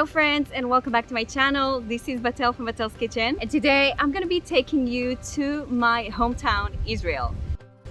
Hello friends, and welcome back to my channel. This is Batel from Batel's Kitchen, and today I'm gonna be taking you to my hometown, Israel.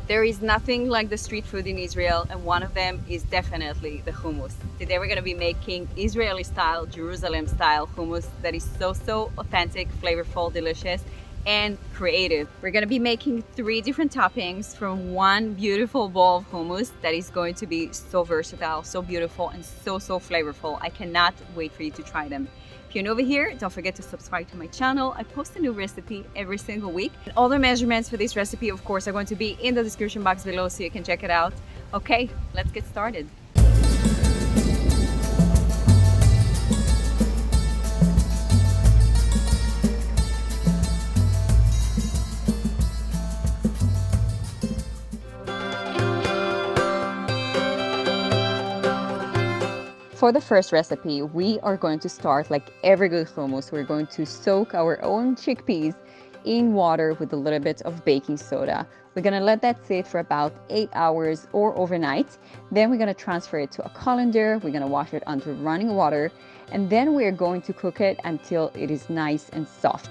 There is nothing like the street food in Israel, and one of them is definitely the hummus. Today we're gonna be making Israeli style, Jerusalem style hummus that is so authentic, flavorful, delicious, and creative. We're gonna be making 3 different toppings from one beautiful bowl of hummus that is going to be so versatile, so beautiful, and so flavorful. I cannot wait for you to try them. If you're new over here, don't forget to subscribe to my channel. I post a new recipe every single week. And all the measurements for this recipe, of course, are going to be in the description box below so you can check it out. Okay, let's get started. For the first recipe, we are going to start like every good hummus. We're going to soak our own chickpeas in water with a little bit of baking soda. We're gonna let that sit for about 8 hours or overnight. Then we're gonna transfer it to a colander. We're gonna wash it under running water, and then we're going to cook it until it is nice and soft.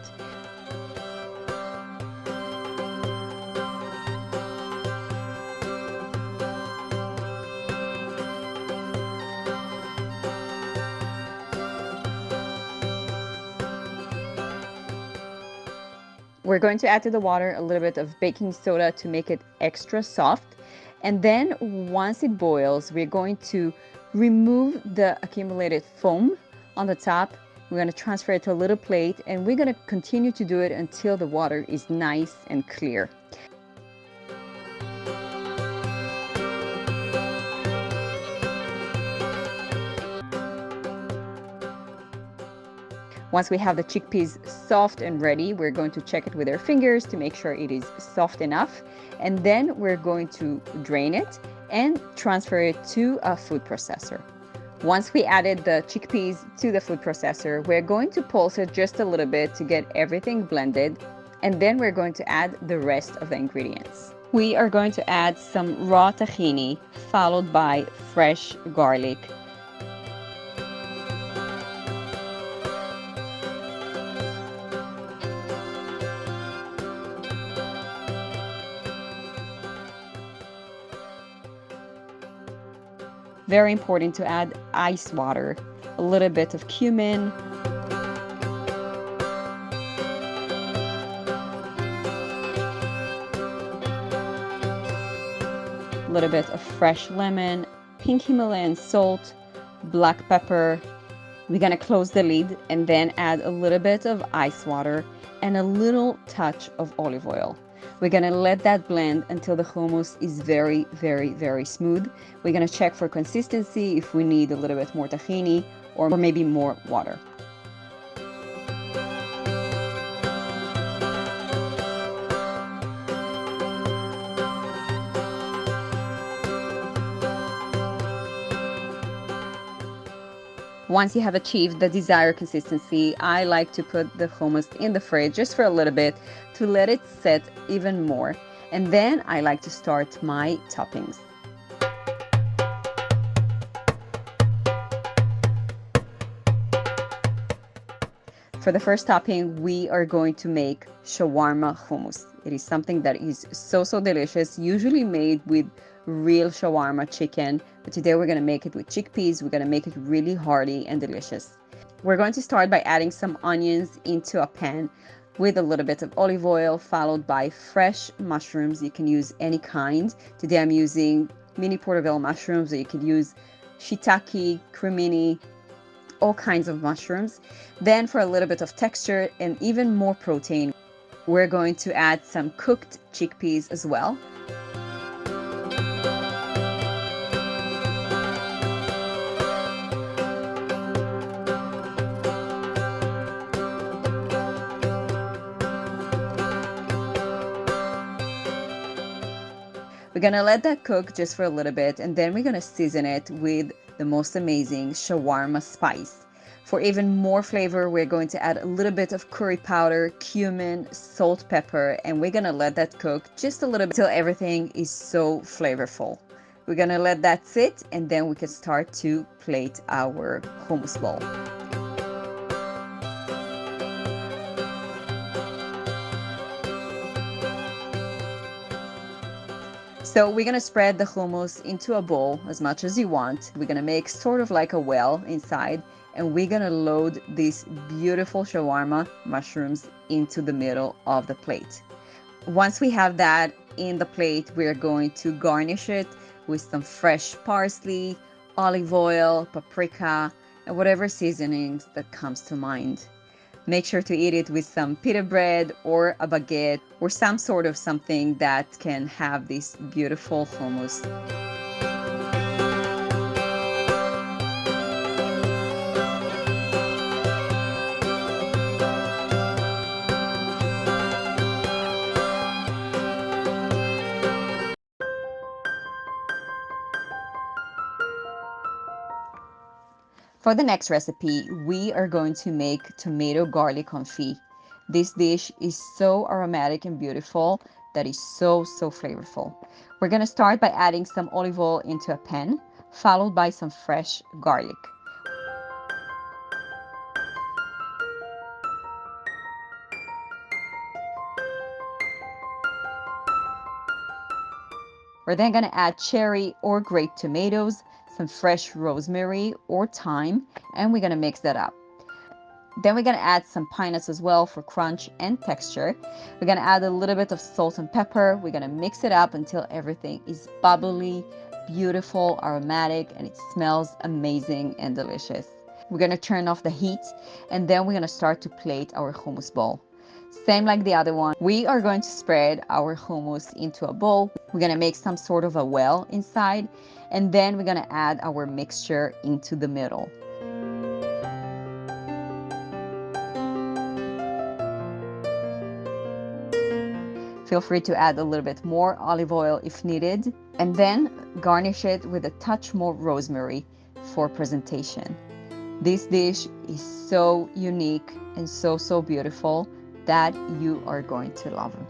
We're going to add to the water a little bit of baking soda to make it extra soft. And then once it boils, we're going to remove the accumulated foam on the top. We're going to transfer it to a little plate, and we're going to continue to do it until the water is nice and clear. Once we have the chickpeas soft and ready, we're going to check it with our fingers to make sure it is soft enough. And then we're going to drain it and transfer it to a food processor. Once we added the chickpeas to the food processor, we're going to pulse it just a little bit to get everything blended. And then we're going to add the rest of the ingredients. We are going to add some raw tahini, followed by fresh garlic. Very important to add ice water, a little bit of cumin, a little bit of fresh lemon, pink Himalayan salt, black pepper. We're gonna close the lid and then add a little bit of ice water and a little touch of olive oil. We're gonna let that blend until the hummus is very smooth. We're gonna check for consistency if we need a little bit more tahini or maybe more water. Once you have achieved the desired consistency, I like to put the hummus in the fridge just for a little bit to let it set even more. And then I like to start my toppings. For the first topping, we are going to make shawarma hummus. It is something that is so delicious, usually made with real shawarma chicken, but today we're going to make it with chickpeas. We're going to make it really hearty and delicious. We're going to start by adding some onions into a pan with a little bit of olive oil, followed by fresh mushrooms. You can use any kind. Today I'm using mini portobello mushrooms, or you could use shiitake, cremini, all kinds of mushrooms. Then for a little bit of texture and even more protein, we're going to add some cooked chickpeas as well. We're gonna let that cook just for a little bit, and then we're gonna season it with the most amazing shawarma spice. For even more flavor, we're going to add a little bit of curry powder, cumin, salt, pepper, and we're gonna let that cook just a little bit till everything is so flavorful. We're gonna let that sit, and then we can start to plate our hummus bowl. So we're gonna spread the hummus into a bowl as much as you want. We're gonna make sort of like a well inside, and we're gonna load these beautiful shawarma mushrooms into the middle of the plate. Once we have that in the plate, we're going to garnish it with some fresh parsley, olive oil, paprika, and whatever seasonings that comes to mind. Make sure to eat it with some pita bread or a baguette or some sort of something that can have this beautiful hummus. For the next recipe, we are going to make tomato garlic confit. This dish is so aromatic and beautiful that is so flavorful. We're going to start by adding some olive oil into a pan, followed by some fresh garlic. We're then going to add cherry or grape tomatoes, some fresh rosemary or thyme, and we're going to mix that up. Then we're going to add some pine nuts as well for crunch and texture. We're going to add a little bit of salt and pepper. We're going to mix it up until everything is bubbly, beautiful, aromatic, and it smells amazing and delicious. We're going to turn off the heat, and then we're going to start to plate our hummus bowl. Same like the other one, we are going to spread our hummus into a bowl. We're going to make some sort of a well inside, and then we're going to add our mixture into the middle. Feel free to add a little bit more olive oil if needed, and then garnish it with a touch more rosemary for presentation. This dish is so unique and so beautiful that you are going to love it.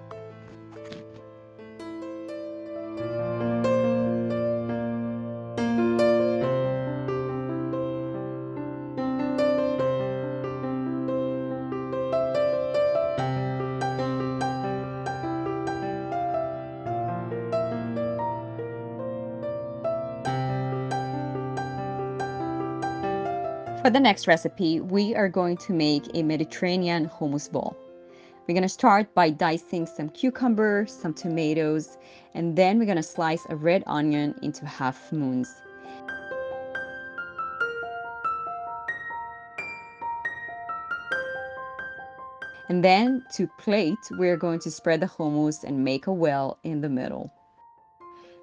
For the next recipe, we are going to make a Mediterranean hummus bowl. We're going to start by dicing some cucumber, some tomatoes, and then we're going to slice a red onion into half moons. And then to plate, we're going to spread the hummus and make a well in the middle.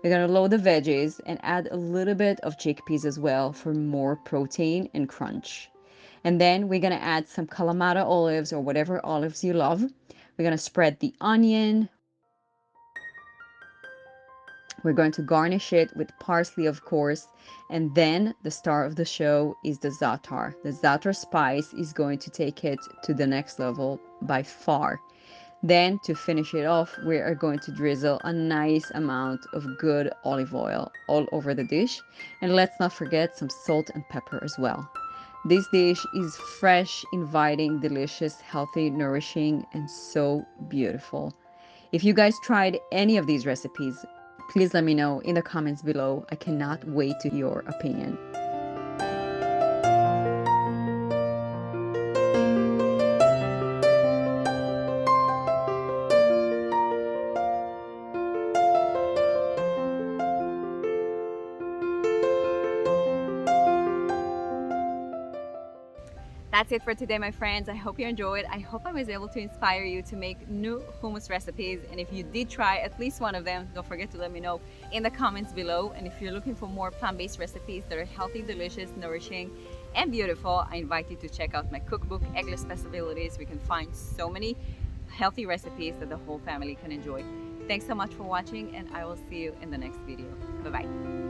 We're going to load the veggies and add a little bit of chickpeas as well for more protein and crunch. And then we're going to add some Kalamata olives or whatever olives you love. We're going to spread the onion. We're going to garnish it with parsley, of course. And then the star of the show is the za'atar. The za'atar spice is going to take it to the next level by far. Then to finish it off, we are going to drizzle a nice amount of good olive oil all over the dish. And let's not forget some salt and pepper as well. This dish is fresh, inviting, delicious, healthy, nourishing, and so beautiful. If you guys tried any of these recipes, please let me know in the comments below. I cannot wait to hear your opinion. That's it for today, my friends. I hope you enjoyed. I hope I was able to inspire you to make new hummus recipes. And if you did try at least one of them, don't forget to let me know in the comments below. And if you're looking for more plant-based recipes that are healthy, delicious, nourishing, and beautiful, I invite you to check out my cookbook, Eggless Possibilities. We can find so many healthy recipes that the whole family can enjoy. Thanks so much for watching, and I will see you in the next video. Bye-bye.